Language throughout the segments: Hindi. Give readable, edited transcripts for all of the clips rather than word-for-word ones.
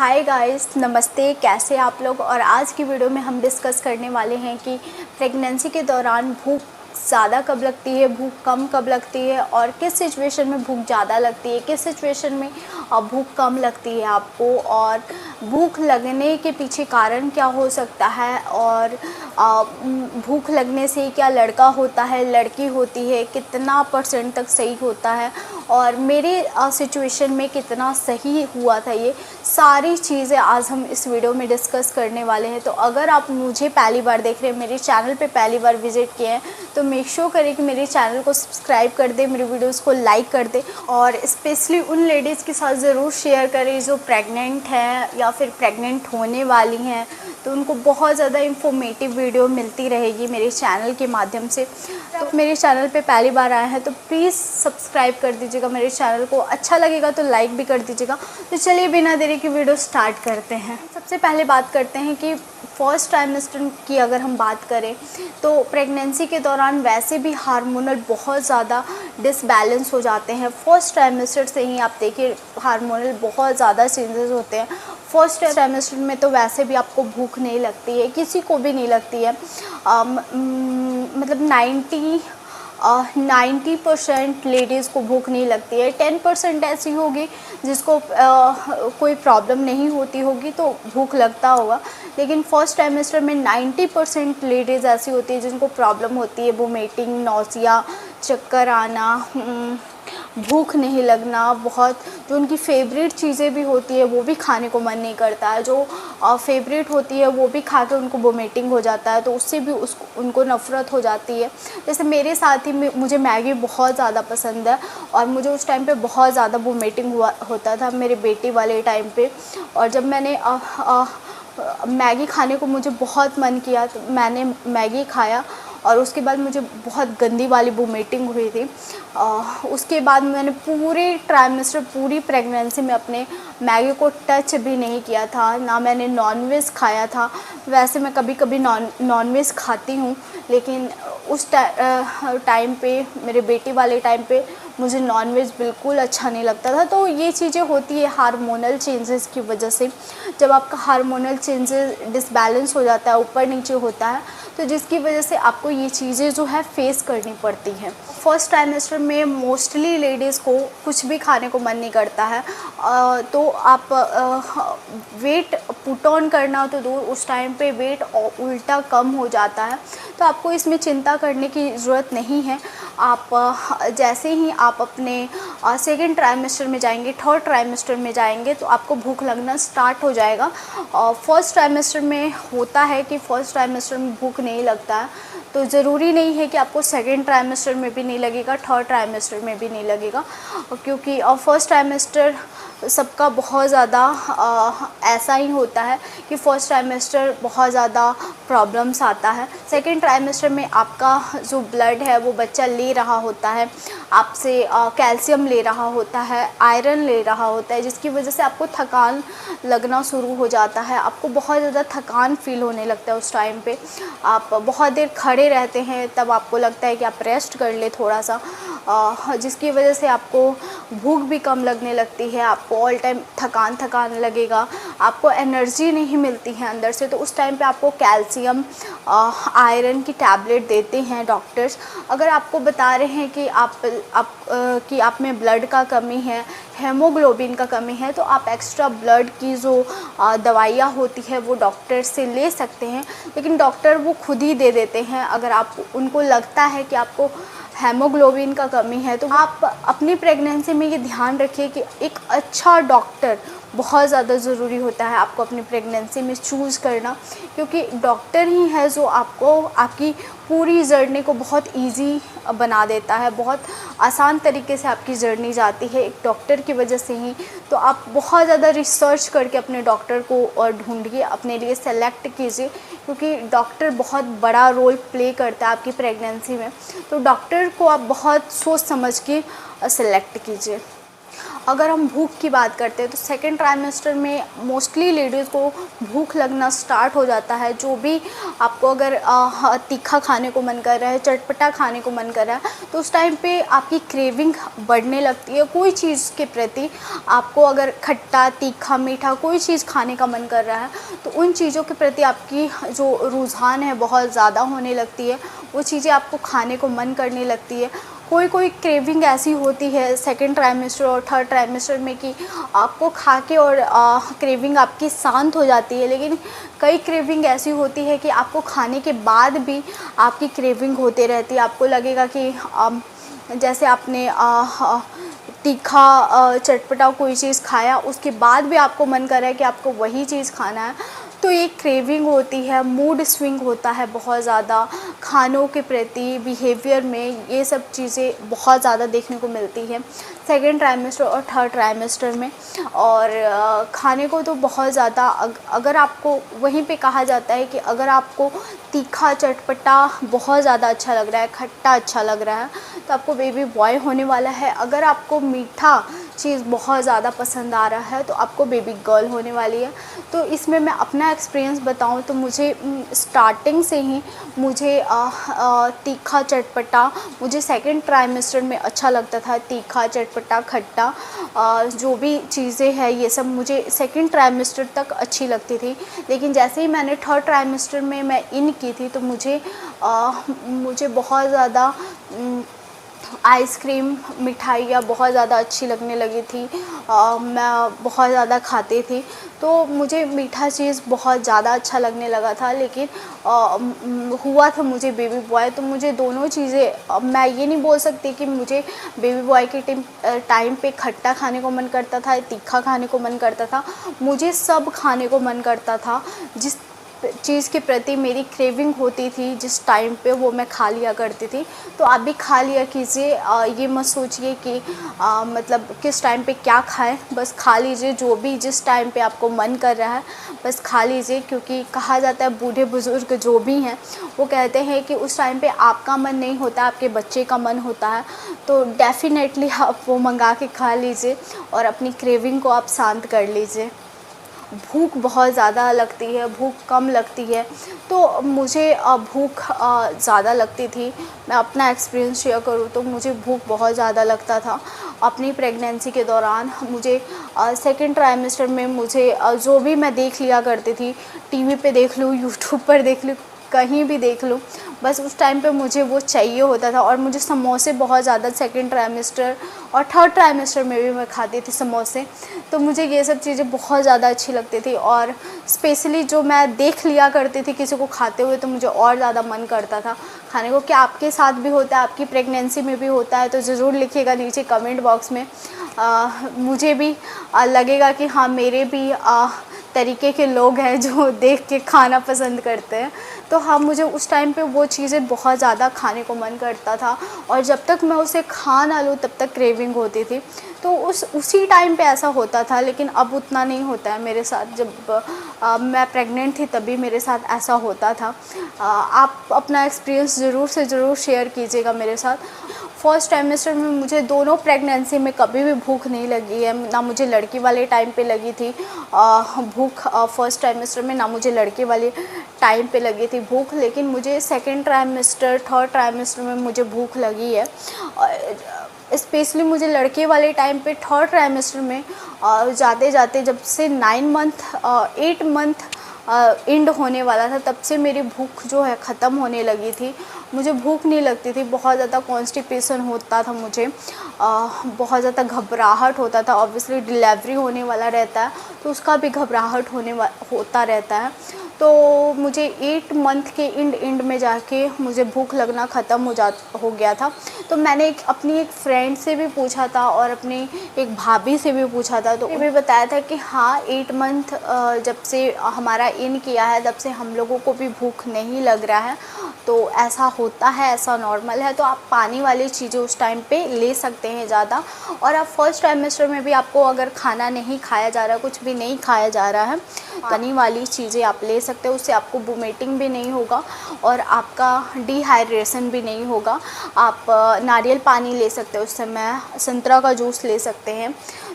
हाय गाइस, नमस्ते। कैसे आप लोग। और आज की वीडियो में हम डिस्कस करने वाले हैं कि प्रेगनेंसी के दौरान भूख ज़्यादा कब लगती है, भूख कम कब लगती है, और किस सिचुएशन में भूख ज़्यादा लगती है, किस सिचुएशन में भूख कम लगती है आपको, और भूख लगने के पीछे कारण क्या हो सकता है, और भूख लगने से क्या लड़का होता है, लड़की होती है, कितना % तक सही होता है, और मेरे सिचुएशन में कितना सही हुआ था। ये सारी चीज़ें आज हम इस वीडियो में डिस्कस करने वाले हैं। तो अगर आप मुझे पहली बार देख रहे हैं, मेरे चैनल पे पहली बार विज़िट किए हैं, तो मेक श्योर करें कि मेरे चैनल को सब्सक्राइब कर दें, मेरे वीडियोस को लाइक कर दें, और स्पेशली उन लेडीज़ के साथ ज़रूर शेयर करें जो प्रेग्नेंट हैं या फिर प्रेग्नेंट होने वाली हैं। तो उनको बहुत ज़्यादा इंफॉर्मेटिव वीडियो मिलती रहेगी मेरे चैनल के माध्यम से। तो मेरे चैनल पे पहली बार आए हैं तो प्लीज़ सब्सक्राइब कर दीजिएगा मेरे चैनल को। अच्छा लगेगा तो लाइक भी कर दीजिएगा। तो चलिए बिना देरी की वीडियो स्टार्ट करते हैं। सबसे पहले बात करते हैं कि फर्स्ट ट्राइमेस्टर की अगर हम बात करें तो प्रेगनेंसी के दौरान वैसे भी हार्मोनल बहुत ज़्यादा डिसबैलेंस हो जाते हैं। फर्स्ट ट्राइमेस्टर से ही आप देखिए हार्मोनल बहुत ज़्यादा चेंजेस होते हैं। फर्स्ट ट्राइमेस्टर में तो वैसे भी आपको भूख नहीं लगती है, किसी को भी नहीं लगती है। मतलब 90% लेडीज़ को भूख नहीं लगती है। 10% ऐसी होगी जिसको कोई प्रॉब्लम नहीं होती होगी तो भूख लगता होगा, लेकिन फर्स्ट ट्राइमेस्टर में 90% लेडीज़ ऐसी होती है जिनको प्रॉब्लम होती है, वोमिटिंग, नौसिया, चक्कर आना, भूख नहीं लगना, बहुत जो उनकी फेवरेट चीज़ें भी होती है वो भी खाने को मन नहीं करता है, जो फेवरेट होती है वो भी खा के उनको वोमिटिंग हो जाता है, तो उससे भी उनको नफ़रत हो जाती है। जैसे मेरे साथ ही मुझे मैगी बहुत ज़्यादा पसंद है और मुझे उस टाइम पे बहुत ज़्यादा वोमिटिंग होता था मेरे बेटी वाले टाइम पे। और जब मैंने मैगी खाने को मुझे बहुत मन किया तो मैंने मैगी खाया और उसके बाद मुझे बहुत गंदी वाली वोमिटिंग हुई थी। उसके बाद मैंने पूरे ट्राइमेस्टर, पूरी प्रेगनेंसी में अपने मैगी को टच भी नहीं किया था, ना मैंने नॉनवेज खाया था। वैसे मैं कभी कभी नॉनवेज खाती हूँ, लेकिन उस टाइम पे, मेरे बेटी वाले टाइम पे, मुझे नॉनवेज बिल्कुल अच्छा नहीं लगता था। तो ये चीज़ें होती है हार्मोनल चेंजेस की वजह से। जब आपका हार्मोनल चेंजेस डिसबैलेंस हो जाता है, ऊपर नीचे होता है, तो जिसकी वजह से आपको ये चीज़ें जो है फेस करनी पड़ती हैं। फर्स्ट ट्राइमेस्टर में मोस्टली लेडीज़ को कुछ भी खाने को मन नहीं करता है। तो आप वेट पुट ऑन करना तो दूर, उस टाइम पे वेट उल्टा कम हो जाता है। तो आपको इसमें चिंता करने की ज़रूरत नहीं है। आप जैसे ही आप अपने सेकेंड ट्राइमेस्टर में जाएंगे, थर्ड ट्राइमेस्टर में जाएंगे, तो आपको भूख लगना स्टार्ट हो जाएगा। फर्स्ट ट्राइमेस्टर में होता है कि फर्स्ट ट्राइमेस्टर में भूख नहीं लगता है, तो ज़रूरी नहीं है कि आपको सेकेंड ट्राइमेस्टर में भी नहीं लगेगा, थर्ड ट्राइमेस्टर में भी नहीं लगेगा, क्योंकि फर्स्ट ट्राइमेस्टर सबका बहुत ज़्यादा ऐसा ही होता है कि फर्स्ट ट्राइमेस्टर बहुत ज़्यादा प्रॉब्लम्स आता है। सेकेंड ट्राइमेस्टर में आपका जो ब्लड है वो बच्चा ले रहा होता है, आपसे कैल्शियम ले रहा होता है, आयरन ले रहा होता है, जिसकी वजह से आपको थकान लगना शुरू हो जाता है। आपको बहुत ज़्यादा थकान फील होने लगता है। उस टाइम पे आप बहुत देर खड़े रहते हैं, तब आपको लगता है कि आप रेस्ट कर ले थोड़ा सा, जिसकी वजह से आपको भूख भी कम लगने लगती है। आपको ऑल टाइम थकान लगेगा, आपको एनर्जी नहीं मिलती है अंदर से। तो उस टाइम पे आपको कैल्शियम, आयरन की टैबलेट देते हैं डॉक्टर्स। अगर आपको बता रहे हैं कि आप में ब्लड का कमी है, हेमोग्लोबिन का कमी है, तो आप एक्स्ट्रा ब्लड की जो दवाइयाँ होती है वो डॉक्टर से ले सकते हैं, लेकिन डॉक्टर वो खुद ही दे देते हैं। अगर आप उनको लगता है कि आपको हेमोग्लोबिन का कमी है, तो आप अपनी प्रेगनेंसी में ये ध्यान रखिए कि एक अच्छा डॉक्टर बहुत ज़्यादा ज़रूरी होता है आपको अपनी प्रेगनेंसी में चूज़ करना, क्योंकि डॉक्टर ही है जो आपको आपकी पूरी जर्नी को बहुत इजी बना देता है। बहुत आसान तरीके से आपकी जर्नी जाती है एक डॉक्टर की वजह से ही। तो आप बहुत ज़्यादा रिसर्च करके अपने डॉक्टर को और ढूंढिए, अपने लिए सेलेक्ट कीजिए, क्योंकि डॉक्टर बहुत बड़ा रोल प्ले करता है आपकी प्रेगनेंसी में। तो डॉक्टर को आप बहुत सोच समझ के सेलेक्ट कीजिए। अगर हम भूख की बात करते हैं तो सेकेंड ट्राइमेस्टर में मोस्टली लेडीज़ को भूख लगना स्टार्ट हो जाता है। जो भी आपको अगर तीखा खाने को मन कर रहा है, चटपटा खाने को मन कर रहा है, तो उस टाइम पे आपकी क्रेविंग बढ़ने लगती है। कोई चीज़ के प्रति आपको अगर खट्टा, तीखा, मीठा कोई चीज़ खाने का मन कर रहा है तो उन चीज़ों के प्रति आपकी जो रुझान है बहुत ज़्यादा होने लगती है। वो चीज़ें आपको खाने को मन करने लगती है। कोई कोई क्रेविंग ऐसी होती है सेकेंड ट्राइमेस्टर और थर्ड ट्राइमेस्टर में कि आपको खा के और क्रेविंग आपकी शांत हो जाती है, लेकिन कई क्रेविंग ऐसी होती है कि आपको खाने के बाद भी आपकी क्रेविंग होती रहती है। आपको लगेगा कि जैसे आपने तीखा चटपटा कोई चीज़ खाया, उसके बाद भी आपको मन कर रहा है कि आपको वही चीज़ खाना है। तो ये क्रेविंग होती है, मूड स्विंग होता है बहुत ज़्यादा खानों के प्रति, बिहेवियर में ये सब चीज़ें बहुत ज़्यादा देखने को मिलती है सेकेंड ट्राइमेस्टर और थर्ड ट्राइमेस्टर में। और खाने को तो बहुत ज़्यादा अगर आपको वहीं पे कहा जाता है कि अगर आपको तीखा चटपटा बहुत ज़्यादा अच्छा लग रहा है, खट्टा अच्छा लग रहा है, तो आपको बेबी बॉय होने वाला है। अगर आपको मीठा चीज़ बहुत ज़्यादा पसंद आ रहा है तो आपको बेबी गर्ल होने वाली है। तो इसमें मैं अपना एक्सपीरियंस बताऊं तो मुझे स्टार्टिंग से ही मुझे तीखा चटपटा मुझे सेकंड ट्राइमेस्टर में अच्छा लगता था। तीखा चटपटा खट्टा जो भी चीज़ें हैं ये सब मुझे सेकंड ट्राइमेस्टर तक अच्छी लगती थी। लेकिन जैसे ही मैंने थर्ड ट्राइमेस्टर में मैं इन की थी तो मुझे बहुत ज़्यादा आइसक्रीम, मिठाइयाँ बहुत ज़्यादा अच्छी लगने लगी थी। मैं बहुत ज़्यादा खाती थी तो मुझे मीठा चीज़ बहुत ज़्यादा अच्छा लगने लगा था। लेकिन हुआ था मुझे बेबी बॉय तो मुझे दोनों चीज़ें मैं ये नहीं बोल सकती कि मुझे बेबी बॉय के टाइम पे खट्टा खाने को मन करता था, तीखा खाने को मन करता था। मुझे सब खाने को मन करता था। जिस चीज़ के प्रति मेरी क्रेविंग होती थी जिस टाइम पे वो मैं खा लिया करती थी। तो आप भी खा लिया कीजिए। ये मत सोचिए कि मतलब किस टाइम पे क्या खाएं, बस खा लीजिए जो भी जिस टाइम पे आपको मन कर रहा है बस खा लीजिए। क्योंकि कहा जाता है बूढ़े बुज़ुर्ग जो भी हैं वो कहते हैं कि उस टाइम पे आपका मन नहीं होता, आपके बच्चे का मन होता है। तो डेफ़िनेटली आप वो मंगा के खा लीजिए और अपनी क्रेविंग को आप शांत कर लीजिए। भूख बहुत ज़्यादा लगती है, भूख कम लगती है तो मुझे भूख ज़्यादा लगती थी। मैं अपना एक्सपीरियंस शेयर करूँ तो मुझे भूख बहुत ज़्यादा लगता था अपनी प्रेगनेंसी के दौरान। मुझे सेकंड ट्राइमेस्टर में मुझे जो भी मैं देख लिया करती थी, टीवी पे देख लूँ, यूट्यूब पर देख लूँ, कहीं भी देख लूँ, बस उस टाइम पे मुझे वो चाहिए होता था। और मुझे समोसे बहुत ज़्यादा सेकंड ट्राइमेस्टर और थर्ड ट्राइमेस्टर में भी मैं खाती थी समोसे। तो मुझे ये सब चीज़ें बहुत ज़्यादा अच्छी लगती थी और स्पेशली जो मैं देख लिया करती थी किसी को खाते हुए तो मुझे और ज़्यादा मन करता था खाने को। क्या आपके साथ भी होता है, आपकी प्रेगनेंसी में भी होता है? तो ज़रूर लिखिएगा नीचे कमेंट बॉक्स में। मुझे भी लगेगा कि हाँ मेरे भी तरीके के लोग हैं जो देख के खाना पसंद करते हैं। तो हाँ मुझे उस टाइम पे वो चीज़ें बहुत ज़्यादा खाने को मन करता था और जब तक मैं उसे खा ना लूँ तब तक क्रेविंग होती थी। तो उसी टाइम पे ऐसा होता था, लेकिन अब उतना नहीं होता है मेरे साथ। जब मैं प्रेग्नेंट थी तभी मेरे साथ ऐसा होता था। आप अपना एक्सपीरियंस ज़रूर से ज़रूर शेयर कीजिएगा मेरे साथ। फर्स्ट ट्राइमेस्टर में मुझे दोनों प्रेगनेंसी में कभी भी भूख नहीं लगी है, ना मुझे लड़की वाले टाइम पे लगी थी भूख फर्स्ट ट्राइमेस्टर में, ना मुझे लड़के वाले टाइम पे लगी थी भूख। लेकिन मुझे सेकंड ट्राइमेस्टर थर्ड ट्राइमेस्टर में मुझे भूख लगी है। स्पेशली मुझे लड़के वाले टाइम पे थर्ड ट्राइमेस्टर में जाते जाते जब से 8 मंथ एंड होने वाला था तब से मेरी भूख जो है ख़त्म होने लगी थी। मुझे भूख नहीं लगती थी, बहुत ज़्यादा कॉन्स्टिपेशन होता था मुझे, बहुत ज़्यादा घबराहट होता था। ऑब्वियसली डिलीवरी होने वाला रहता है तो उसका भी घबराहट होता रहता है। तो मुझे 8 मंथ के एंड में जाके मुझे भूख लगना ख़त्म हो गया था। तो मैंने अपनी एक फ्रेंड से भी पूछा था और अपनी एक भाभी से भी पूछा था, तो उन्हें भी बताया था कि हाँ 8 मंथ जब से हमारा इन किया है तब से हम लोगों को भी भूख नहीं लग रहा है। तो ऐसा होता है, ऐसा नॉर्मल है। तो आप पानी वाली चीज़ें उस टाइम पे ले सकते हैं ज़्यादा। और आप फर्स्ट ट्राइमेस्टर में भी आपको अगर खाना नहीं खाया जा रहा है, कुछ भी नहीं खाया जा रहा है, पानी वाली चीज़ें आप ले सकते हो। उससे आपको वोमिटिंग भी नहीं होगा और आपका डिहाइड्रेशन भी नहीं होगा। आप नारियल पानी ले सकते हो, उस समय संतरा का जूस ले सकते हैं।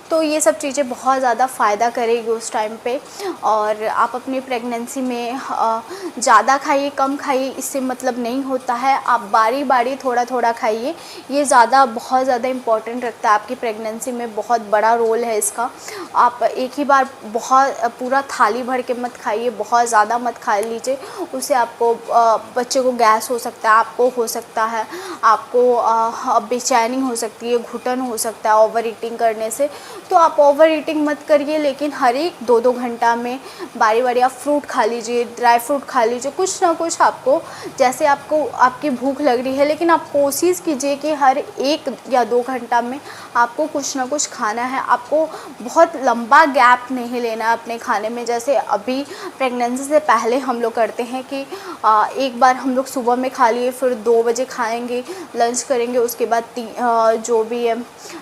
तो ये सब चीज़ें बहुत ज़्यादा फ़ायदा करेगी उस टाइम पे। और आप अपनी प्रेगनेंसी में ज़्यादा खाइए कम खाइए इससे मतलब नहीं होता है, आप बारी बारी थोड़ा थोड़ा खाइए। ये बहुत ज़्यादा इम्पॉर्टेंट रखता है आपकी प्रेगनेंसी में, बहुत बड़ा रोल है इसका। आप एक ही बार बहुत पूरा थाली भर के मत खाइए, बहुत ज़्यादा मत खा लीजिए, उससे आपको बच्चे को गैस हो सकता है, आपको हो सकता है, आपको बेचैनी हो सकती है, घुटन हो सकता है ओवर ईटिंग करने से। तो आप ओवर ईटिंग मत करिए, लेकिन हर एक 2-2 घंटा में बारी बारी आप फ्रूट खा लीजिए, ड्राई फ्रूट खा लीजिए, कुछ ना कुछ आपको, जैसे आपको आपकी भूख लग रही है, लेकिन आप कोशिश कीजिए कि हर 1 या 2 घंटा में आपको कुछ ना कुछ खाना है। आपको बहुत लंबा गैप नहीं लेना है अपने खाने में। जैसे अभी प्रेगनेंसी से पहले हम लोग करते हैं कि एक बार हम लोग सुबह में खा लिए, फिर 2 बजे खाएंगे, लंच करेंगे, उसके बाद जो भी है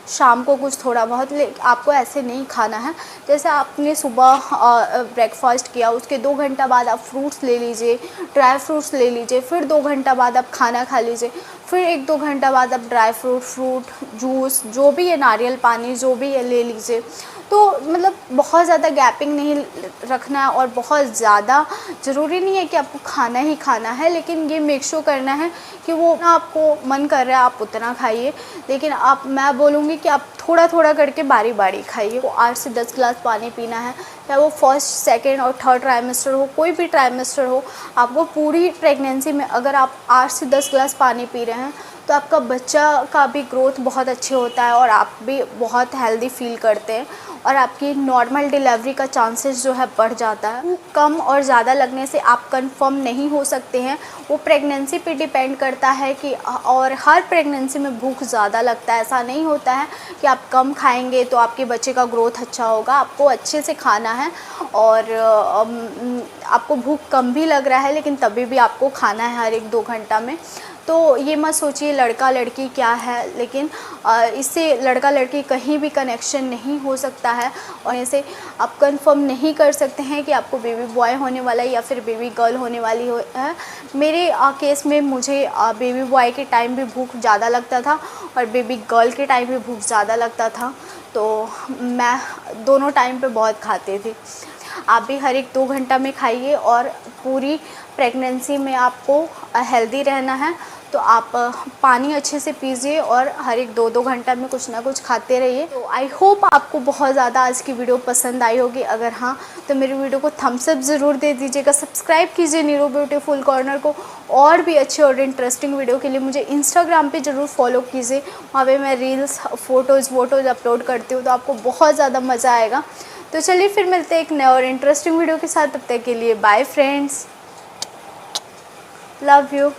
शाम को कुछ थोड़ा बहुत आपको ऐसे नहीं खाना है। जैसे आपने सुबह ब्रेकफास्ट किया, उसके 2 घंटा बाद आप फ्रूट्स ले लीजिए, ड्राई फ्रूट्स ले लीजिए, फिर 2 घंटा बाद आप खाना खा लीजिए, फिर 1-2 घंटा बाद आप ड्राई फ्रूट जूस जो भी है, नारियल पानी जो भी है ले लीजिए। तो मतलब बहुत ज़्यादा गैपिंग नहीं रखना है, और बहुत ज़्यादा ज़रूरी नहीं है कि आपको खाना ही खाना है, लेकिन ये मेक श्योर करना है कि वो ना आपको मन कर रहा है आप उतना खाइए, लेकिन मैं बोलूँगी कि आप थोड़ा थोड़ा करके बारी बारी खाइए। वो 8 से 10 गिलास पानी पीना है, चाहे वो फर्स्ट, सेकेंड और थर्ड ट्राइमेस्टर हो, कोई भी ट्राइमेस्टर हो। आपको पूरी प्रेगनेंसी में अगर आप 8 से 10 गिलास पानी पी रहे हैं तो आपका बच्चा का भी ग्रोथ बहुत अच्छे होता है, और आप भी बहुत हेल्दी फील करते हैं, और आपकी नॉर्मल डिलीवरी का चांसेस जो है बढ़ जाता है। कम और ज़्यादा लगने से आप कंफर्म नहीं हो सकते हैं, वो प्रेगनेंसी पे डिपेंड करता है कि, और हर प्रेगनेंसी में भूख ज़्यादा लगता है। ऐसा नहीं होता है कि आप कम खाएंगे तो आपके बच्चे का ग्रोथ अच्छा होगा। आपको अच्छे से खाना है, और आपको भूख कम भी लग रहा है लेकिन तभी भी आपको खाना है हर 1-2 घंटा में। तो ये मत सोचिए लड़का लड़की क्या है, लेकिन इससे लड़का लड़की कहीं भी कनेक्शन नहीं हो सकता है, और ऐसे आप कंफर्म नहीं कर सकते हैं कि आपको बेबी बॉय होने वाला है या फिर बेबी गर्ल होने वाली है। मेरे केस में मुझे बेबी बॉय के टाइम भी भूख ज़्यादा लगता था, और बेबी गर्ल के टाइम भी भूख ज़्यादा लगता था, तो मैं दोनों टाइम पे बहुत खाती थी। आप भी हर 1-2 घंटा में खाइए, और पूरी प्रेगनेंसी में आपको हेल्दी रहना है, तो आप पानी अच्छे से पीजिए, और हर 1-2 घंटा में कुछ ना कुछ खाते रहिए। तो आई होप आपको बहुत ज़्यादा आज की वीडियो पसंद आई होगी। अगर हाँ तो मेरी वीडियो को थम्स अप ज़रूर दे दीजिएगा, सब्सक्राइब कीजिए नीरू ब्यूटीफुल कॉर्नर को। और भी अच्छे और इंटरेस्टिंग वीडियो के लिए मुझे इंस्टाग्राम पे ज़रूर फॉलो कीजिए, वहाँ पे मैं रील्स फ़ोटोज़ अपलोड करती हूँ, तो आपको बहुत ज़्यादा मज़ा आएगा। तो चलिए फिर मिलते हैं एक नए और इंटरेस्टिंग वीडियो के साथ। तब तक के लिए बाय फ्रेंड्स, लव यू।